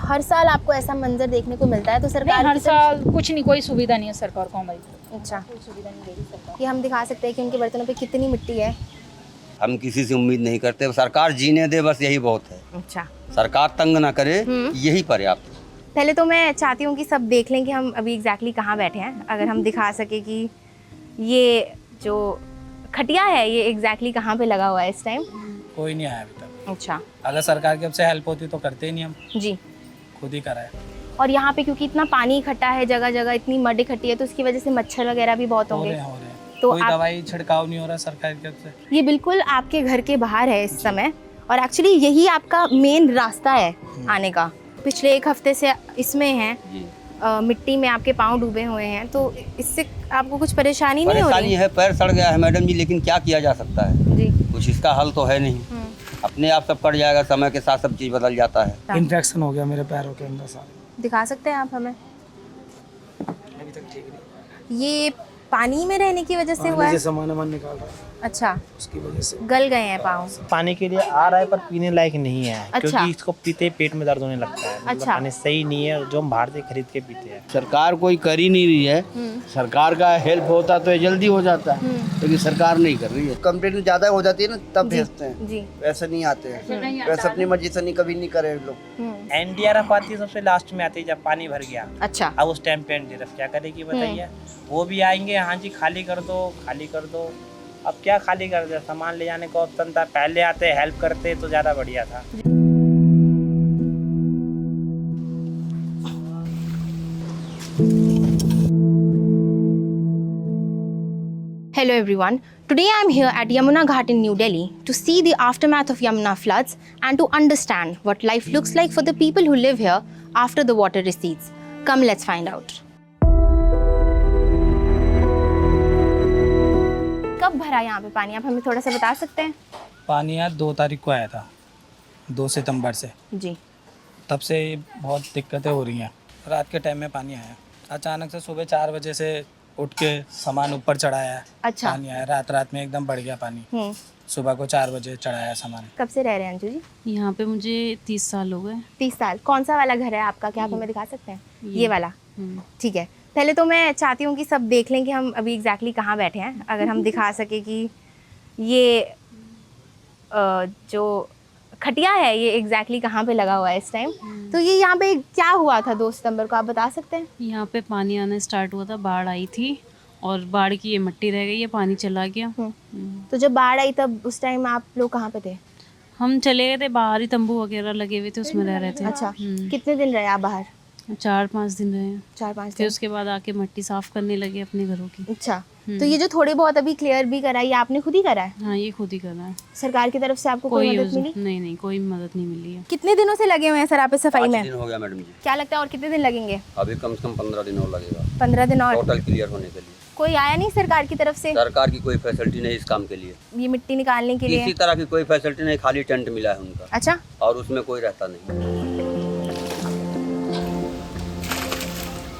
हर साल आपको ऐसा मंजर देखने को मिलता है? तो सरकार नहीं, हर की तरफ साल कुछ नहीं, कोई सुविधा नहीं है सरकार को हमारी तरफ। अच्छा, कोई सुविधा नहीं दे रही सरकार। ये हम दिखा सकते हैं कि उनके बर्तनों पे कितनी मिट्टी है। हम किसी से उम्मीद नहीं करते, सरकार जीने दे, बस यही बहुत है। अच्छा, सरकार तंग ना करे, यही पर्याप्त है। पहले तो मैं चाहती हूँ कि सब देख लें कि हम अभी एग्जैक्टली कहाँ बैठे हैं। अगर हम दिखा सके कि ये जो खटिया है ये एग्जैक्टली कहाँ पे लगा हुआ है इस टाइम। कोई नहीं आया अभी तक। अच्छा अगर सरकार की तरफ से हेल्प होती तो करते ही नहीं, हम जी। खुद ही कराए। और यहाँ पे क्योंकि इतना पानी इकट्ठा है, जगह जगह इतनी मड इकट्ठी है, तो उसकी वजह से मच्छर वगैरह भी बहुत हो होंगे। रहे हैं। तो कोई आप- दवाई छिड़काव नहीं हो रहा सरकार की तरफ से। ये बिल्कुल आपके घर के बाहर है इस समय, और एक्चुअली यही आपका मेन रास्ता है आने का। पिछले एक हफ्ते से इसमें हैं, मिट्टी में आपके पाँव डूबे हुए हैं, तो इससे आपको कुछ परेशानी नहीं हो परेशानी रही? है, पैर सड़ गया है मैडम जी, लेकिन क्या किया जा सकता है, जी। कुछ इसका हल तो है नहीं। अपने आप सब कट जाएगा, समय के साथ सब चीज़ बदल जाता है। इन्फेक्शन हो गया मेरे पैरों के अंदर सारे। दिखा सकते हैं आप हमें? अभी तक ठीक नहीं। ये पानी में रहने की वजह से हुआ है? सामान वामान निकाल रहा है अच्छा, उसकी वजह से। गल गए हैं पाँव? पानी के लिए आ रहा है पर पीने लायक नहीं है। अच्छा। क्योंकि इसको पीते ही पेट में दर्द होने लगता है। मतलब अच्छा। पानी सही नहीं है, जो हम बाहर से खरीद के पीते हैं। सरकार कोई कर ही नहीं रही है। सरकार का हेल्प होता तो ये जल्दी हो जाता है, लेकिन सरकार नहीं कर रही है। कंप्लेंट ज़्यादा हो जाती है ना, तब जी, भेजते हैं। जी। वैसे नहीं आते हैं, वैसे अपनी मर्जी से नहीं, कभी नहीं करे लोग। एनडीआरएफ आती है सबसे लास्ट में आती है जब पानी भर गया। अच्छा, अब उस टाइम पे एनडीआरएफ क्या करेगी बताइए? वो भी आएंगे, हाँ जी खाली कर दो, खाली कर दो। अब क्या खाली कर दे, सामान ले जाने का ऑप्शन था, पहले आते हेल्प करते तो ज़्यादा बढ़िया था। Hello everyone. Today I am here at Yamuna Ghat in New Delhi to see the aftermath of Yamuna floods and to understand what life looks like for the people who live here after the water recedes. Come, let's find out. कब भरा यहाँ पे पानी, आप हमें थोड़ा सा बता सकते हैं? पानी यहाँ 2 तारीख को आया था, 2 सितंबर से। जी। तब से बहुत दिक्कतें हो रही हैं। रात के टाइम में पानी आया, अचानक से सुबह 4 बजे से उठ के सामान ऊपर चढ़ाया। अच्छा। पानी आया, रात में एकदम बढ़ गया पानी। सुबह को 4 बजे चढ़ाया सामान। कब से रह रहे हैं अंजू जी? यहाँ पे मुझे 30 साल हो गए। 30 साल। कौन सा वाला घर है आपका, क्या आप हमें दिखा सकते हैं? ये वाला? ठीक है। पहले तो मैं चाहती हूँ कि सब देख लें कि हम अभी एग्जैक्टली कहाँ बैठे हैं। अगर हम दिखा सके कि ये जो खटिया है ये एग्जैक्टली कहाँ पे लगा हुआ है इस टाइम। तो ये यहाँ पे क्या हुआ था 2 सितंबर को, आप बता सकते हैं? यहाँ पे पानी आना स्टार्ट हुआ था, बाढ़ आई थी और बाढ़ की ये मिट्टी रह गई है, पानी चला गया। तो जब बाढ़ आई तब उस टाइम आप लोग कहाँ पे थे? हम चले गए थे बाहर ही, तंबू वगैरह लगे हुए थे, उसमें रह रहे थे। अच्छा, कितने दिन रहे आप बाहर? 4-5 दिन रहे। 4-5 फिर दिन। उसके बाद आके मिट्टी साफ करने लगे अपने घरों की। अच्छा, तो ये जो थोड़े बहुत अभी क्लियर भी करा, ये आपने खुद ही करा है? हाँ, ये खुद ही करना है। सरकार की तरफ से आपको कोई मदद मिली? नहीं, कोई मदद नहीं मिली है। कितने दिनों से लगे हुए हैं सर आप इस सफाई 5 में? दिन हो गया मैडम जी। क्या लगता है और कितने दिन लगेंगे? अभी कम से कम 15 दिन और लगेगा, 15 दिन और? टोटल क्लियर होने के लिए। कोई आया नहीं सरकार की तरफ से सरकार की कोई फैसिलिटी नहीं इस काम के लिए, ये मिट्टी निकालने के लिए? किसी तरह की कोई फैसिलिटी नहीं, खाली टेंट मिला है उनका। अच्छा, और उसमें कोई रहता नहीं।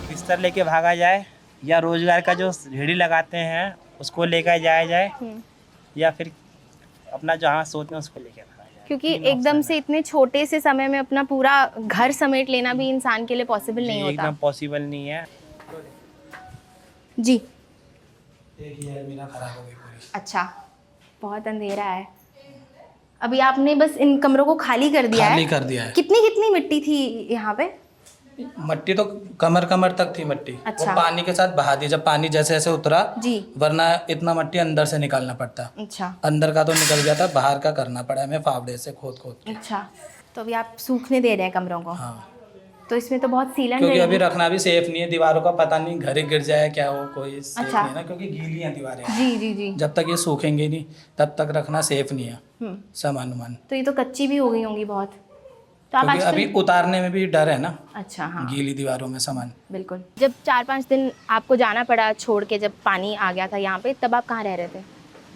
बिस्तर लेके भागा जाए, या रोजगार का जो रेहड़ी लगाते हैं उसको लेकर जाया जाए, या फिर अपना जहाँ सोचते हैं उसको लेके भागा जाए। क्योंकि एकदम से इतने छोटे से समय में अपना पूरा घर समेट लेना भी इंसान के लिए पॉसिबल नहीं होता। एकदम पॉसिबल नहीं है जी। एक ईयर मेरा खराब हो गई पूरी। अच्छा, बहुत अंधेरा है। अभी आपने बस इन कमरों को खाली कर दिया खाली है? कर दिया है। कितनी मिट्टी थी यहाँ पे? मट्टी तो कमर तक थी मट्टी। अच्छा। वो पानी के साथ बहा दी, जब पानी जैसे जैसे उतरा जी। वरना इतना मट्टी अंदर से निकालना पड़ता। अच्छा अंदर का तो निकल गया था, बाहर का करना पड़ा हमें फावड़े से खोद के। अच्छा, तो अभी आप सूखने दे रहे हैं कमरों को? हाँ, तो इसमें तो बहुत सीलन क्योंकि रहेगी। अभी रखना भी सेफ नहीं है, दीवारों का पता नहीं घर गिर जाए क्या हो, कोई सेफ अच्छा। नहीं है ना, क्योंकि गीली हैं दीवारें। जी जी जी। जब तक ये सूखेंगे नहीं तब तक रखना सेफ नहीं है सामान उमान। तो ये तो कच्ची भी हो गई होंगी बहुत, तो आप क्योंकि आजकल- अभी उतारने में भी डर है ना, अच्छा हाँ गीली दीवारों में सामान। बिल्कुल। जब 4-5 दिन आपको जाना पड़ा छोड़ के, जब पानी आ गया था यहाँ पे, तब आप कहाँ रह रहे थे?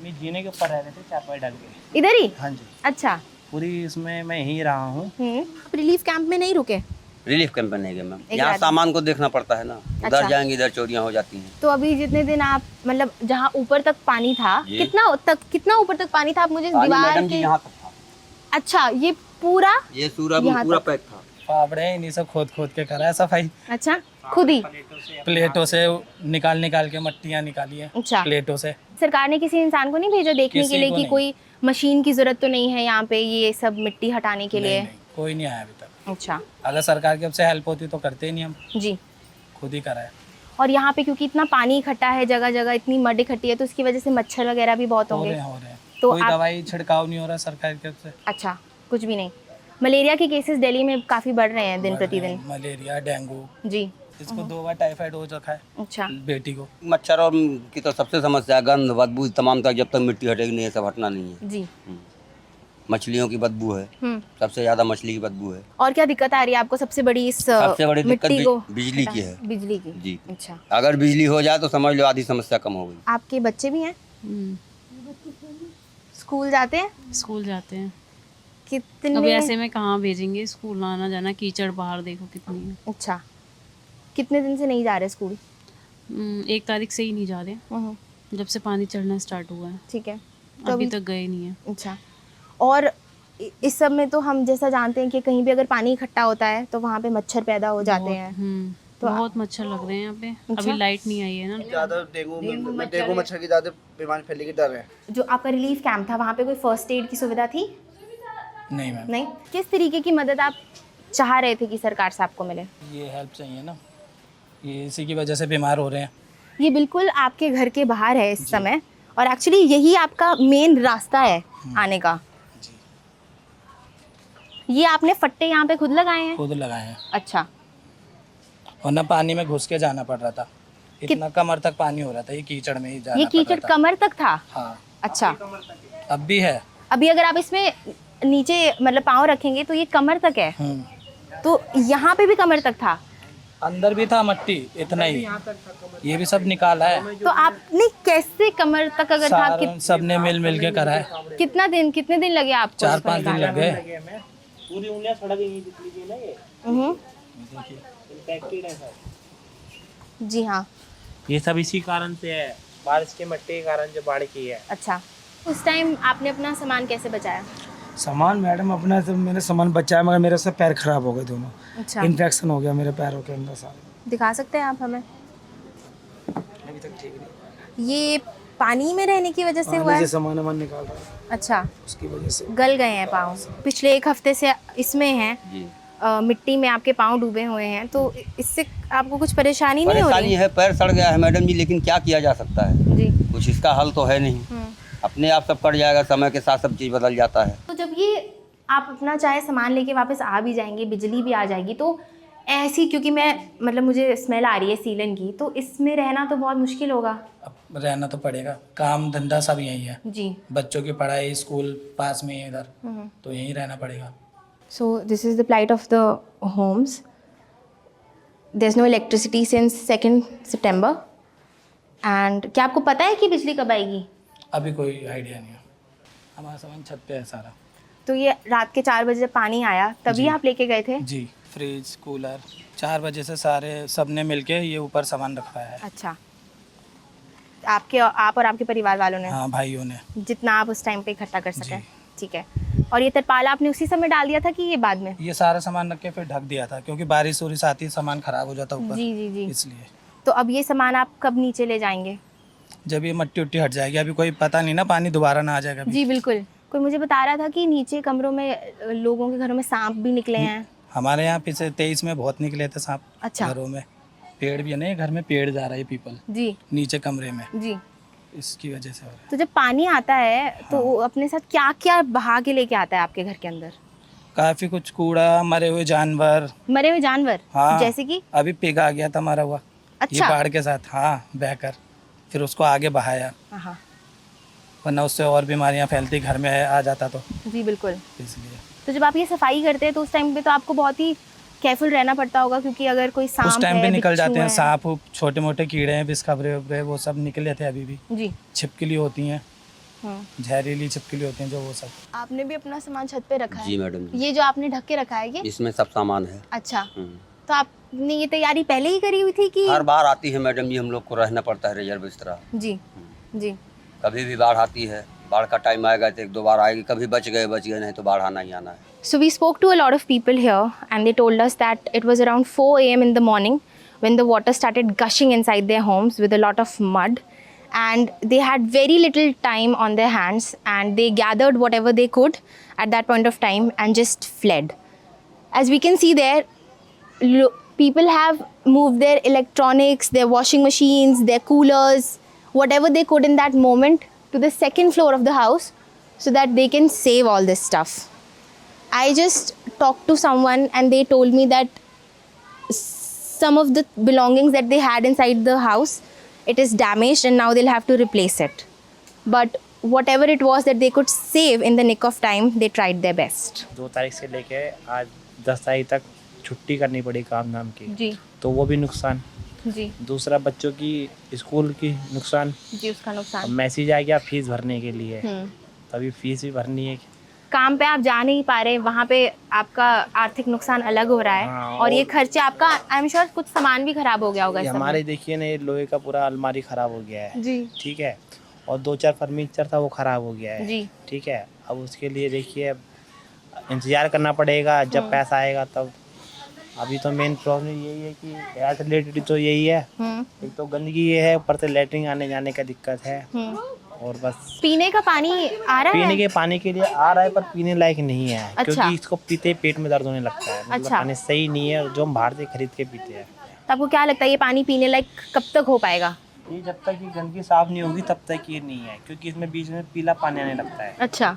मैं जीने के ऊपर रह रहे थे, चारपाई डाल के। इधर ही? हाँ जी, अच्छा। पूरी इसमें मैं यहीं रहा हूँ। आप रिलीफ कैंप में नहीं रुके? रिलीफ कैंप नहीं गए मैम, एक यहाँ रात- सामान को देखना पड़ता है ना। अच्छा। उधर जाएंगे इधर चोरियाँ हो जाती हैं। तो अभी जितने दिन आप मतलब जहाँ ऊपर तक पानी था, जी। कितना ऊपर तक पानी था? आप मुझे पानी दीवार मैडम जी के। यहाँ तक था। अच्छा, ये पूरा ये सूरा यहाँ पूरा तक? पैक था। फावड़े इन्हीं से खोद खोद के करा है सफाई। अच्छा, खुद ही? प्लेटों से निकाल के मट्टियाँ निकाली है अच्छा। प्लेटों से। सरकार ने किसी इंसान को नहीं भेजा देखने किसी के लिए को कि नहीं। कोई मशीन की जरूरत तो नहीं है यहाँ पे ये सब मिट्टी हटाने के लिए? नहीं, कोई नहीं आया अभी तक। अच्छा अगर सरकार की ओर से हेल्प होती तो करते ही नहीं, हम जी। खुद ही करा है। और यहाँ पे क्योंकि इतना पानी इकट्ठा है, जगह जगह इतनी मड इकट्ठी है, तो उसकी वजह से मच्छर वगैरह भी बहुत हो होंगे। रहे हैं तो कोई आप- दवाई छिड़काव नहीं हो रहा सरकार की ओर से। अच्छा, कुछ भी नहीं। मलेरिया के केसेस दिल्ली में काफ़ी बढ़ रहे हैं दिन प्रतिदिन। मलेरिया, डेंगू, जी। इसको 2 बार टाइफाइड हो रखा है अच्छा। बेटी को। मच्छर और की तो सबसे समस्या है, गंध बदबू तमाम तक, जब तक मिट्टी हटेगी नहीं ये सब हटना नहीं है। जी। मछलियों की बदबू है, सबसे ज़्यादा मछली की बदबू है। और क्या दिक्कत आ रही है आपको सबसे बड़ी इस सबसे बड़ी दिक्कत मिट्टी को बिजली की है। बिजली की? जी। अच्छा। अगर बिजली हो जाए तो समझ लो आधी समस्या कम हो गई। आपके बच्चे भी हैं? स्कूल जाते हैं? स्कूल जाते हैं। कितने? अब ऐसे में कहाँ भेजेंगे स्कूल, आना जाना कीचड़, बाहर देखो कितनी है। अच्छा, कितने दिन से नहीं जा रहे स्कूल? 1 तारीख से ही नहीं जा रहे, जब से पानी चढ़ना स्टार्ट हुआ है। ठीक है, तो अभी तक गए नहीं है। अच्छा। और इस सब में तो हम जैसा जानते हैं कि कहीं भी अगर पानी इकट्ठा होता है तो वहाँ पे मच्छर पैदा हो जाते हैं। तो बहुत मच्छर लग रहे हैं यहाँ पे। अभी लाइट नहीं आई है ना। ज्यादा डेंगू मच्छर की ज्यादा बीमारी फैलने की डर है। जो आपका रिलीफ कैंप था वहाँ पे कोई फर्स्ट एड की सुविधा थी? नहीं मैम, नहीं। किस तरीके की मदद आप चाह रहे थे कि सरकार से आपको मिले? ये हेल्प चाहिए ना, ये इसी की वजह से बीमार हो रहे हैं। ये बिल्कुल आपके घर के बाहर है इस समय, और एक्चुअली यही आपका मेन रास्ता है आने का। ये आपने फट्टे यहाँ पे खुद लगाए हैं? खुद लगाए हैं, अच्छा। वरना पानी में घुस के जाना पड़ रहा था। इतना कमर तक पानी हो रहा था, ये कीचड़ में ही जाना ये पड़ कीचड़ रहा था। कमर तक था? हाँ, अच्छा। अब भी है। अभी अगर आप इसमें नीचे मतलब पाँव रखेंगे तो ये कमर तक है, तो यहाँ पे भी कमर तक था? अंदर भी था मट्टी, इतना ही, ये भी सब निकाला है। तो आपने कैसे कमर तक अगर था सबने मिल के करा है। कितने दिन लगे आपको? 4-5 दिन लगे। पूरी उंगलियां सड़ गई हैं जितनी भी ना ये इन्फेक्टेड है सब। जी हाँ। ये सब इसी कारण से है, बारिश के मट्टी के कारण जो बाढ़ की है। अच्छा, उस टाइम आपने अपना सामान कैसे बचाया? सामान मैडम अपना तो मैंने सामान बचाया, मगर मेरे से पैर खराब हो गए दोनों। अच्छा। इन्फेक्शन हो गया मेरे पैरों के अंदर सारे। दिखा सकते हैं आप हमें? अभी तक ठीक नहीं। ये पानी में रहने की वजह से हुआ है? सामान वामान निकाल रहा है अच्छा, उसकी वजह से गल गए हैं पाँव। पिछले 1 हफ्ते से इसमें हैं, मिट्टी में आपके पाँव डूबे हुए हैं, तो इससे आपको कुछ परेशानी नहीं हो परेशानी रही? है, पैर सड़ गया है मैडम जी, लेकिन क्या किया जा सकता है, जी। कुछ इसका हल तो है नहीं। अपने आप सब कट जाएगा, समय के साथ सब चीज़ बदल जाता है। तो जब ये आप अपना चाहे सामान लेके वापस आ भी जाएंगे, बिजली भी आ जाएगी, तो ऐसी, क्योंकि मैं मतलब मुझे स्मेल आ रही है सीलन की, तो इसमें रहना तो बहुत मुश्किल होगा। अब रहना तो पड़ेगा, काम धंधा सब यही है। जी। बच्चों की पढ़ाई, स्कूल पास में ही है इधर, तो यहीं रहना पड़ेगा। So this is the plight of the homes. There's no electricity since 2nd September. And क्या आपको पता है कि बिजली कब आएगी? अभी कोई आइडिया नहीं है, हमारा सामान छत पे है सारा। तो ये रात के 4 बजे जब पानी आया तभी आप लेके गए थे? जी, फ्रिज, कूलर, 4 बजे से सारे सबने मिलके ये ऊपर सामान रखवाया है। अच्छा, आप और आपके परिवार वालों ने? हाँ, भाइयों ने, जितना आप उस टाइम पे इकट्ठा कर सके। ठीक है। और ये तरपाल आपने उसी समय डाल दिया था कि ये बाद में? ये सारा सामान रख के फिर ढक दिया था, क्योंकि बारिश वारिश आती है सामान खराब हो जाता ऊपर। जी जी जी। इसलिए। तो अब ये सामान आप कब नीचे ले जाएंगे? जब ये मट्टी उट्टी हट जाएगी, अभी कोई पता नहीं ना, पानी दोबारा ना आ जाएगा अभी। जी बिल्कुल। कोई मुझे बता रहा था कि नीचे कमरों में लोगों के घरों में सांप भी निकले हैं। हमारे यहाँ पिछले 23 में बहुत निकले थे सांप। अच्छा। घरों में पेड़ भी है ना, ये घर में पेड़ जा रहा है पीपल जी नीचे कमरे में, जी। इसकी वजह से हो रहा है। तो जब पानी आता है तो वो अपने साथ क्या क्या बहा के लेके आता है आपके घर के अंदर? काफी कुछ कूड़ा, मरे हुए जानवर। मरे हुए जानवर? हाँ, जैसे कि? अभी पिग आ गया था मरा हुआ। अच्छा। ये बाढ़ के साथ, हाँ, बहकर फिर उसको आगे बहाया, हाँ। वरना उससे और बीमारियां फैलती, घर में आ जाता तो जी बिल्कुल। इसलिए। तो जब आप ये सफाई करते हैं तो उस टाइम पे तो आपको बहुत ही केयरफुल रहना पड़ता होगा, क्योंकि अगर कोई सांप उस टाइम है, पे निकल बिच्छू जाते हैं है। सांप, छोटे मोटे कीड़े हैं, बिस्खबरे वबरे, वो सब निकले थे अभी भी। जी। छिपकली होती हैं, जहरीली छिपकली होती हैं जो, वो सब। आपने भी अपना सामान छत पे रखा है? जी मैडम जी। ये जो आपने ढक के रखा है ये? इसमें सब सामान है। अच्छा। तो आपने ये तैयारी पहले ही करी हुई थी कि? हर बार आती है मैडम जी, हम लोग को रहना पड़ता है रिजर्व इस तरह। जी जी। कभी भी बाढ़ आती है, बाढ़ का टाइम आएगा तो 1-2 बार आएगी, कभी बच गए नहीं तो बाढ़ आना ही आना है। So we spoke to a lot of people here and they told us that it was around 4 a.m. in the morning when the water started gushing inside their homes with a lot of mud, and they had very little time on their hands and they gathered whatever they could at that point of time and just fled. As we can see there, people have moved their electronics, their washing machines, their coolers, whatever they could in that moment to the second floor of the house so that they can save all this stuff. I just talked to someone and they told me that some of the belongings that they had inside the house, it is damaged and now they'll have to replace it. But whatever it was that they could save in the nick of time, they tried their best. 2 तारीख से लेके आज 10 तारीख तक छुट्टी करनी पड़ी काम धाम की, जी तो वो भी नुकसान। जी दूसरा बच्चों की स्कूल की नुकसान, जी, उसका नुकसान। मैसेज आ गया फीस भरने के लिए, तभी फीस भी भरनी है। काम पे आप जा नहीं पा रहे, वहाँ पे आपका आर्थिक नुकसान अलग हो रहा है। हाँ, और ये खर्चे आपका, आई एम श्योर कुछ सामान भी खराब हो गया होगा। हमारे देखिए ना, ये लोहे का पूरा अलमारी खराब हो गया है जी, ठीक है, और 2-4 फर्नीचर था वो खराब हो गया है जी, ठीक है। अब उसके लिए देखिए इंतज़ार करना पड़ेगा जब पैसा आएगा तब। अभी तो मेन प्रॉब्लम यही है कि हेल्थ रिलेटेड तो यही है, एक तो गंदगी ये है, ऊपर से लेटरिन आने जाने का दिक्कत है, और बस पीने का पानी आ रहा है। पीने के पानी के लिए आ रहा है पर पीने लायक नहीं है। अच्छा। क्योंकि इसको पीते पेट में दर्द होने लगता है। मतलब अच्छा। पानी सही नहीं है जो हम बाहर से खरीद के पीते हैं। तो आपको क्या लगता है ये पानी पीने लायक कब तक हो पाएगा? ये जब तक ये गंदगी साफ नहीं होगी तब तक ये नहीं है, क्योंकि इसमें बीच में पीला पानी आने लगता है। अच्छा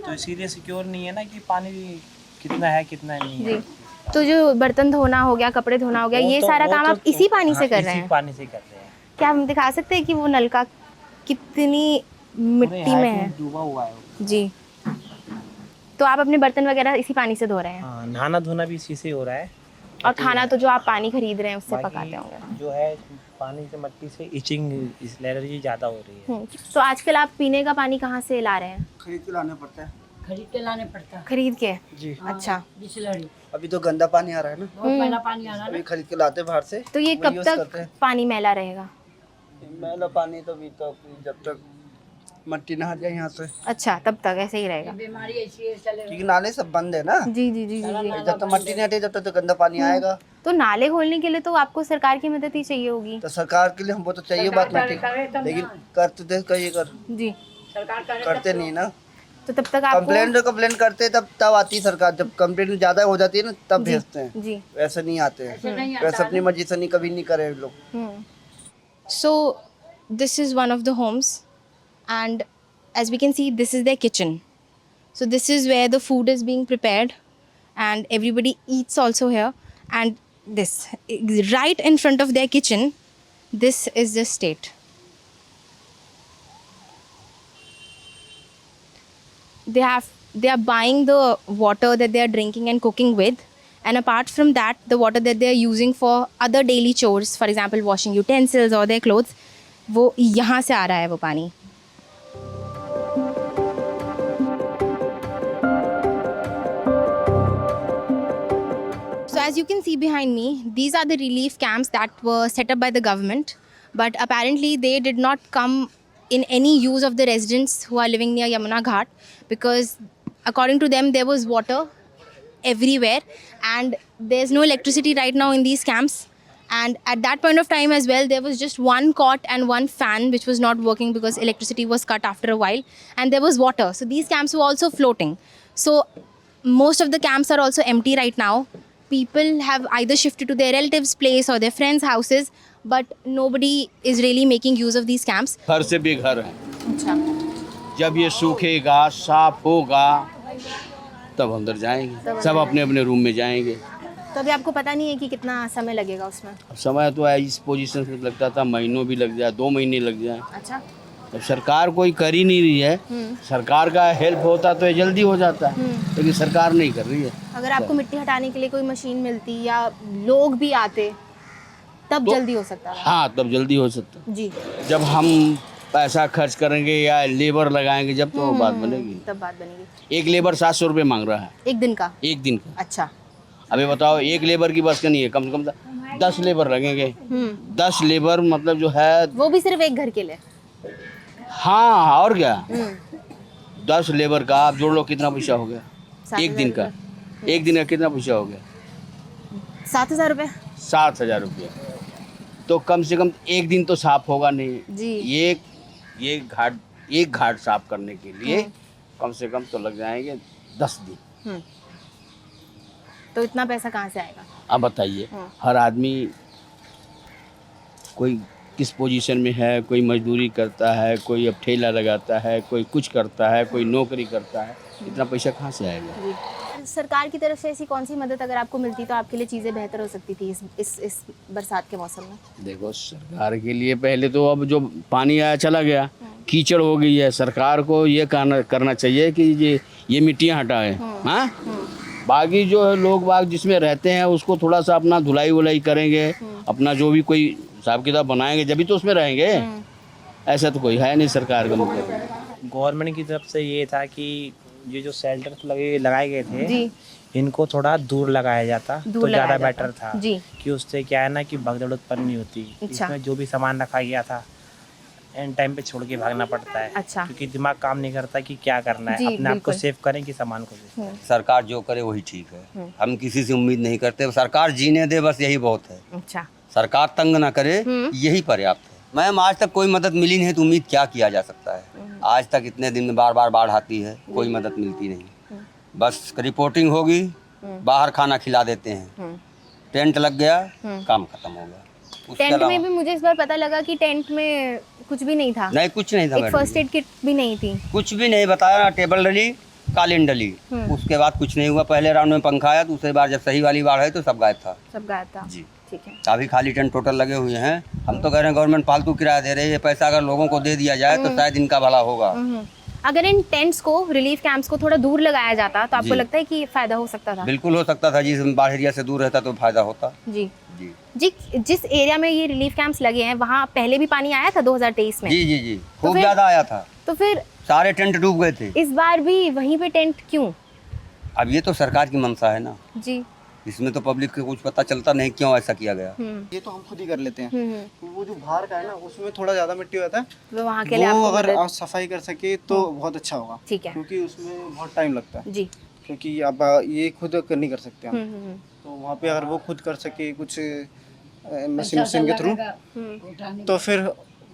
तो इसीलिए सिक्योर नहीं है ना कि पानी कितना है कितना नहीं है। जी, तो जो बर्तन धोना हो गया, कपड़े धोना हो गया, ये सारा काम आप इसी पानी से कर रहे हैं? इसी पानी से कर रहे हैं। क्या हम दिखा सकते हैं कि वो नलका कितनी मिट्टी में है? डूबा हुआ है जी, तो आप अपने बर्तन वगैरह इसी पानी से धो रहे हैं? हाँ, नहाना धोना भी इसी से हो रहा है। और खाना तो जो आप पानी खरीद रहे हैं उससे बाकी पकाते होंगे। जो है पानी से मट्टी से इचिंग एलर्जी ज़्यादा हो रही है। तो आजकल आप पीने का पानी कहाँ से ला रहे हैं? खरीद के लाना पड़ता है। खरीद के? जी। अच्छा, अभी तो गंदा पानी आ रहा है ना, अभी खरीद के लाते हैं बाहर से। तो ये वो कब use तक करते हैं। पानी मैला रहेगा? मैला पानी तो भी तो जब तक मट्टी नहा जाए यहाँ से, अच्छा, तब तक ऐसे ही रहेगा। क्योंकि नाले सब बंद है ना। जी जी जी जी जी। जब तक मट्टी नहीं हटे जब तक तो गंदा पानी आएगा। तो नाले खोलने के लिए तो आपको सरकार की मदद ही चाहिए होगी। तो सरकार के लिए हमको तो चाहिए बात नहीं, लेकिन करते थे कहिए कर जी, करते नहीं ना। तो तब तक आपको कंप्लेंट करते तब आती है सरकार। जब कंप्लेंट ज़्यादा हो जाती है ना तब भेजते हैं, जी। वैसे नहीं आते हैं। वैसे अपनी मर्जी से नहीं, कभी नहीं करे लोग। So this is one of the homes, and as we can see, this is their kitchen. So this is where the food is being prepared, and everybody eats also here. And this, right in front of their kitchen, this is the state. They are buying the water that they are drinking and cooking with, and apart from that, the water that they are using for other daily chores, for example washing utensils or their clothes, वो यहाँ से आ रहा है वो पानी। So as you can see behind me, these are the relief camps that were set up by the government, but apparently they did not come in any use of the residents who are living near Yamuna Ghat, because according to them there was water everywhere and there's no electricity right now in these camps. And at that point of time as well, there was just one cot and one fan which was not working because electricity was cut after a while, and there was water. So these camps were also floating. So most of the camps are also empty right now. People have either shifted to their relatives' place or their friends' houses, but nobody is really making use of these camps. घर से बेघर है। अच्छा, जब ये सूखेगा, साफ होगा, तब अंदर जाएंगे, सब अपने अपने रूम में जाएंगे। तो अभी आपको पता नहीं है कि कितना समय लगेगा उसमें? अब समय तो है, इस पोजीशन से लगता था महीनों भी लग जाए, 2 महीने लग जाए। अच्छा, अब सरकार कोई कर ही नहीं रही है। सरकार का हेल्प होता तो ये जल्दी हो जाता है, लेकिन सरकार नहीं कर रही है। अगर आपको मिट्टी हटाने के लिए कोई मशीन मिलती या लोग भी आते तब तो जल्दी हो सकता है। हाँ, तब जल्दी हो सकता है। जी, जब हम पैसा खर्च करेंगे या लेबर लगाएंगे जब तो बात बनेगी। तब बात बनेगी। एक लेबर 700 रुपये मांग रहा है एक दिन का? एक दिन का। अच्छा, अभी बताओ, एक लेबर की बस का नहीं है, कम से कम 10 लेबर लगेंगे। 10 लेबर मतलब जो है, वो भी सिर्फ एक घर के लिए? हाँ, और क्या, 10 लेबर का आप जोड़ लो कितना पैसा हो गया। एक दिन का, एक दिन का कितना पैसा हो गया? 7,000 रुपये 7,000 रुपया। तो कम से कम एक दिन तो साफ होगा नहीं। जी। ये एक घाट साफ करने के लिए कम से कम तो लग जाएंगे 10 दिन। तो इतना पैसा कहाँ से आएगा? अब बताइए, हर आदमी कोई किस पोजीशन में है, कोई मजदूरी करता है, कोई अब ठेला लगाता है, कोई कुछ करता है, कोई नौकरी करता है, इतना पैसा कहाँ से आएगा? सरकार की तरफ से ऐसी कौन सी मदद अगर आपको मिलती तो आपके लिए चीज़ें बेहतर हो सकती थी इस बरसात के मौसम में? देखो, सरकार के लिए पहले तो अब जो पानी आया चला गया, कीचड़ हो गई है, सरकार को ये करना चाहिए कि ये मिट्टियाँ हटाएं। हाँ, बाकी जो है लोग बाग जिसमें रहते हैं उसको थोड़ा सा अपना धुलाई वुलाई करेंगे, अपना जो भी कोई हिसाब किताब बनाएंगे जब भी तो उसमें रहेंगे। ऐसा तो कोई है नहीं सरकार का मतलब। गवर्नमेंट की तरफ से ये था कि ये जो शेल्टर लगाए गए थे इनको थोड़ा दूर लगाया जाता तो ज़्यादा बेटर था जी। कि उससे क्या है ना कि भगदड़ उत्पन्न नहीं होती। अच्छा। इसमें जो भी सामान रखा गया था एंड टाइम पे छोड़ के भागना पड़ता है। अच्छा। क्योंकि दिमाग काम नहीं करता कि क्या करना है, अपने आप को सेव करें कि सामान को भी। सरकार जो करे वही ठीक है, हम किसी से उम्मीद नहीं करते, सरकार जीने दे बस यही बहुत है। अच्छा। सरकार तंग ना करे यही पर्याप्त है। मैम आज तक कोई मदद मिली नहीं तो उम्मीद क्या किया जा सकता है? आज तक इतने दिन में बार बार बाढ़ आती है, कोई मदद मिलती नहीं। बस रिपोर्टिंग होगी, बाहर खाना खिला देते हैं, टेंट लग गया, काम खत्म हो गया। टेंट में भी मुझे इस बार पता लगा कि टेंट में कुछ भी नहीं था। नहीं, कुछ नहीं था एक फर्स्ट एड किट भी नहीं थी, कुछ भी नहीं बताया। टेबल डली, कालीन डली, उसके बाद कुछ नहीं हुआ। पहले राउंड में पंखा आया, दूसरी बार जब सही वाली बाढ़ आई तो सब गायब था। सब गायब था जी। ठीक है। अभी खाली टेंट टोटल लगे हुए हैं। हम तो कह रहे हैं गवर्नमेंट फालतू किराया दे रही है, पैसा अगर लोगों को दे दिया जाए तो शायद इनका भला होगा। अगर इन टेंट्स को, रिलीफ कैंप्स को थोड़ा दूर लगाया जाता तो आपको जी। लगता है कि फायदा हो सकता था? बिल्कुल हो सकता था, जिस बाढ़ एरिया से दूर रहता तो फायदा होता। जी जी जी। जिस एरिया में ये रिलीफ कैंप्स लगे हैं वहाँ पहले भी पानी आया था 2023 में? जी जी जी, खूब फिर- ज्यादा आया था, तो फिर सारे टेंट डूब गए थे। इस बार भी वहीं पे टेंट क्यों? अब ये तो सरकार की मंशा है ना, जी। इसमें तो पब्लिक को कुछ पता चलता नहीं क्यों ऐसा किया गया। ये तो हम खुद ही कर लेते हैं। वो जो बाहर का है ना उसमें थोड़ा ज्यादा मिट्टी होता है, वो वहाँ के लिए वो आपको अगर मदद- आप सफाई कर सके तो बहुत अच्छा होगा। ठीक है। क्योंकि उसमें बहुत टाइम लगता है, जी। क्योंकि अब ये खुद नहीं कर सकते हम। तो वहाँ पे अगर वो खुद कर सके कुछ मशीन के थ्रू तो फिर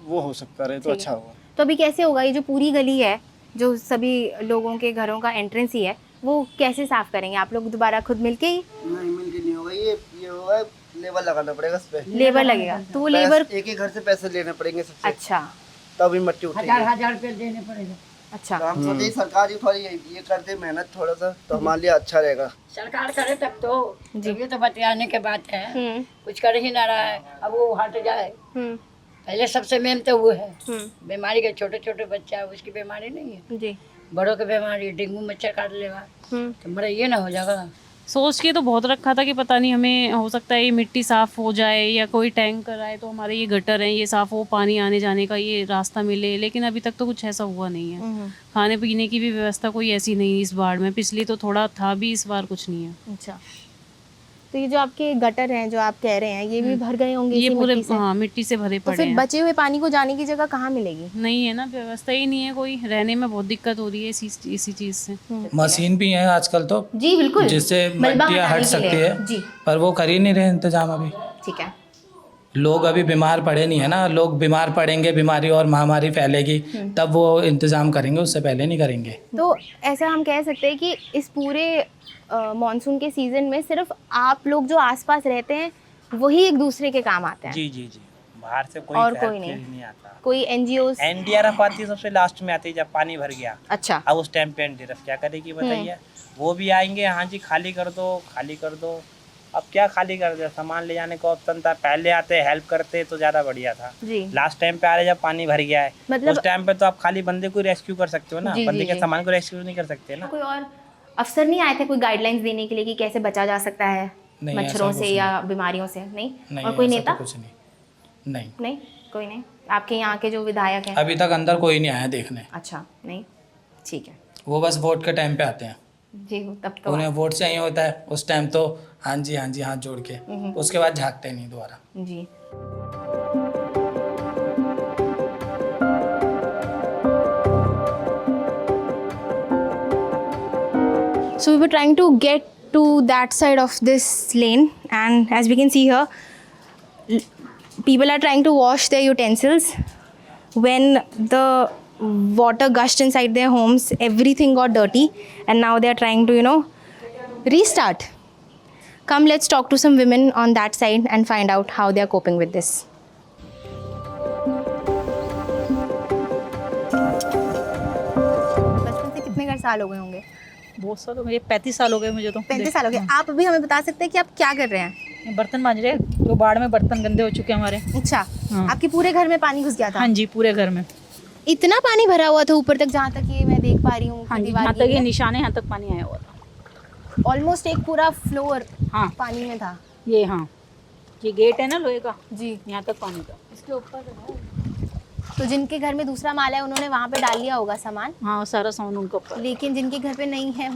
वो हो सकता रहे तो अच्छा होगा। तो अभी कैसे होगा? ये जो पूरी गली है, जो सभी लोगों के घरों का एंट्रेंस ही है, वो कैसे साफ करेंगे आप लोग दोबारा खुद मिलके ही? नहीं, मिलके नहीं होगा, ये होगा, लेबर लगाना पड़ेगा इस पे। लेबर लगेगा तो वो लेबर एक एक घर से पैसे लेने पड़ेंगे सबसे, अच्छा तभी मिट्टी उठेगी। 1000 रुपये देने पड़ेगा। अच्छा। तो हम सोचे सरकार ही थोड़ी ये कर दे मेहनत थोड़ा सा तो हमारे लिए अच्छा रहेगा। सरकार करे तब तो ये तो बतियाने के बात है, कुछ कर ही ना रहा है। अब वो हट जाए, पहले सबसे मेन तो वो है बीमारी के, छोटे छोटे बच्चा है उसकी बीमारी नहीं है जी। बड़ों की बीमारी, डेंगू मच्छर काट लेगा तो मरा ये ना हो जाएगा। सोच के तो बहुत रखा था कि पता नहीं हमें हो सकता है ये मिट्टी साफ़ हो जाए या कोई टैंकर आए तो हमारे ये गटर हैं ये साफ़ हो, पानी आने जाने का ये रास्ता मिले, लेकिन अभी तक तो कुछ ऐसा हुआ नहीं है। खाने पीने की भी व्यवस्था कोई ऐसी नहीं इस बाढ़ में, पिछली तो थोड़ा था भी, इस बार कुछ नहीं है। अच्छा। तो ये जो आपके गटर हैं जो आप कह रहे हैं ये भी भर गए होंगे ये इसी पूरे मिट्टी से? हाँ मिट्टी से भरे तो पड़े फिर हैं। बचे हुए पानी को जाने की जगह कहाँ मिलेगी? नहीं है ना, व्यवस्था ही नहीं है कोई, रहने में बहुत दिक्कत हो रही है इसी चीज़ से। मशीन भी है आजकल तो, जी बिल्कुल, जिससे मलबा मिट्टियाँ हटाने हट के लिए। सकती है, जी पर वो कर ही नहीं रहे इंतजाम अभी। ठीक है। लोग अभी बीमार पड़े नहीं है ना, लोग बीमार पड़ेंगे, बीमारी और महामारी फैलेगी तब वो इंतजाम करेंगे, उससे पहले नहीं करेंगे। तो ऐसा हम कह सकते हैं कि इस पूरे मॉनसून के सीजन में सिर्फ आप लोग जो आसपास रहते हैं वही एक दूसरे के काम आते हैं? जी जी जी, बाहर से कोई और help कोई के लिए नहीं आता। कोई एनजीओ? एनडीआरएफ आती है सबसे लास्ट में, आती है जब पानी भर गया। अच्छा। अब उस टाइम पे एनडीआरएफ क्या करेगी बताइए? वो भी आएंगे, हाँ जी खाली कर दो खाली कर दो। अब क्या खाली कर दे, सामान ले जाने का ऑप्शन था, पहले आते हेल्प करते तो ज़्यादा बढ़िया था। जी। लास्ट टाइम पे आ रहे जब पानी भर गया है, मतलब उस टाइम पे तो आप खाली बंदे को रेस्क्यू कर सकते हो ना, जी, बंदे जी, के सामान को रेस्क्यू नहीं कर सकते ना। कोई और अफसर नहीं आए थे कोई गाइडलाइंस देने के लिए कि कैसे बचा जा सकता है नहीं, मच्छरों ऐसा से कुछ या बीमारियों से? नहीं। नहीं, और कोई ऐसा नेता? तो कुछ नहीं। नहीं, कोई नहीं। आपके यहाँ के जो विधायक हैं? अभी तक अंदर कोई नहीं आया देखने, अच्छा, नहीं, ठीक है। वो बस वोट के टाइम पे आते हैं। जी तब तो उन्हें वोट चाहिए होता है, उस टाइम तो हाँ जी हाथ जोड़ के, उसके बाद झाँकते नहीं दोबारा। जी। So we were trying to get to that side of this lane, and as we can see here, people are trying to wash their utensils. When the water gushed inside their homes, everything got dirty, and now they are trying to, restart. Come, let's talk to some women on that side and find out how they are coping with this. बचपन से कितने घर साल हो गए होंगे? बहुत साल हो गए, 35 साल हो गए मुझे तो। 35 साल हो गए। आप अभी हमें बता सकते हैं कि आप क्या कर रहे हैं? बर्तन मांज रहे हैं, जो बाढ़ में बर्तन गंदे हो चुके हैं हमारे। अच्छा, हाँ। आपके पूरे घर में पानी घुस गया था? हाँ जी, पूरे घर में। इतना पानी भरा हुआ था ऊपर तक, जहाँ तक ये मैं देख पा रही हूँ। हाँ जी, यहाँ तक ये निशान है, यहाँ तक पानी आया हुआ था। ऑलमोस्ट एक पूरा फ्लोर हाँ पानी में था। ये हाँ, ये गेट है ना लोहे का जी, यहाँ तक पानी था। इसके ऊपर तो जिनके घर में दूसरा माला है उन्होंने वहाँ पे डाल लिया होगा सामान। हाँ, सारा सामान उनके ऊपर। लेकिन जिनके घर पे नहीं है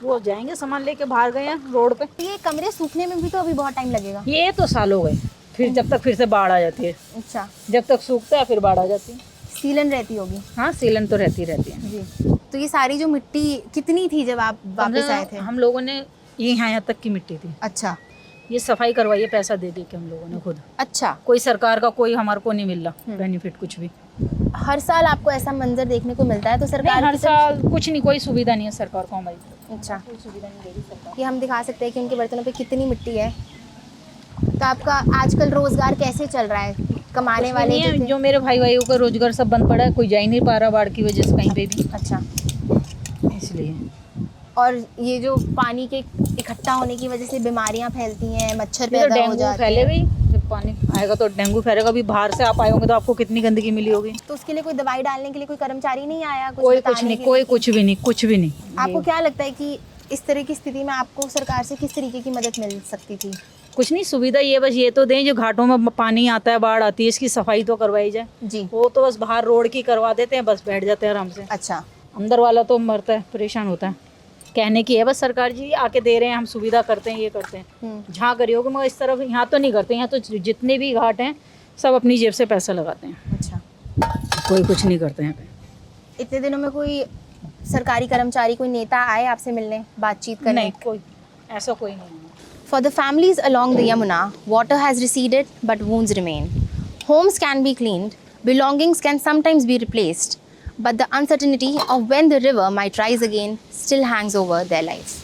वो जाएंगे सामान लेके, बाहर गए हैं रोड पे। ये कमरे सूखने में भी तो अभी बहुत टाइम लगेगा। ये तो साल हो गए, फिर जब तक फिर से बाढ़ आ जाती है। अच्छा, जब तक सूखता है फिर बाढ़ आ जाती है। सीलन रहती होगी। हाँ, सीलन तो रहती है। जी, तो ये सारी जो मिट्टी कितनी थी जब आप वापस आए थे? हम लोगों ने ये यहाँ तक की मिट्टी थी। अच्छा, ये सफाई करवाई है, पैसा दे के हम लोगों ने खुद। अच्छा, कोई सरकार का कोई हमारे को नहीं मिल रहा बेनिफिट कुछ भी। हर साल आपको ऐसा मंजर देखने को मिलता है? तो सरकार नहीं, हर की तरफ- साल कुछ नहीं, कोई सुविधा नहीं है सरकार को हमारी तरफ। अच्छा, कोई सुविधा नहीं दे रही सरकार। ये हम दिखा सकते हैं कि उनके बर्तनों पे कितनी मिट्टी है। तो आपका आजकल रोजगार कैसे चल रहा है? कमाने वाले नहीं है, जो थे- जो मेरे भाइयों का रोजगार सब बंद पड़ा है, कोई जा ही नहीं पा रहा बाढ़ की वजह से कहीं पे भी, अच्छा, इसलिए। और ये जो पानी के इकट्ठा होने की वजह से बीमारियां फैलती हैं, मच्छर ये तो पैदा हो डेंगू जाते फैले हैं। भाई, जब पानी आएगा तो डेंगू फैलेगा। अभी बाहर से आप आए होंगे तो आपको कितनी गंदगी मिली होगी। तो उसके लिए कोई दवाई डालने के लिए कोई कर्मचारी नहीं आया? कोई बताने कुछ नहीं, के कोई लिए? कुछ भी नहीं, कुछ भी नहीं। आपको क्या लगता है कि इस तरह की स्थिति में आपको सरकार से किस तरीके की मदद मिल सकती थी? कुछ नहीं, सुविधा ये बस ये तो दें, जो घाटों में पानी आता है, बाढ़ आती है, इसकी सफाई तो करवाई जाए। जी, वो तो बस बाहर रोड की करवा देते हैं, बस बैठ जाते हैं आराम से। अच्छा, अंदर वाला तो मरता है, परेशान होता है। कहने की है बस सरकार जी, आके दे रहे हैं, हम सुविधा करते हैं, ये करते हैं। जहाँ करी होगी, मगर इस तरफ यहाँ तो नहीं करते। यहाँ तो जितने भी घाट हैं सब अपनी जेब से पैसा लगाते हैं। अच्छा, कोई कुछ नहीं करते हैं। इतने दिनों में कोई सरकारी कर्मचारी, कोई नेता आए आपसे मिलने, बातचीत करने? नहीं, कोई ऐसा कोई नहीं है। For the families along the Yamuna, water has receded but wounds remain. Homes can be cleaned, belongings can sometimes be replaced, but the uncertainty of when the river might rise again still hangs over their lives.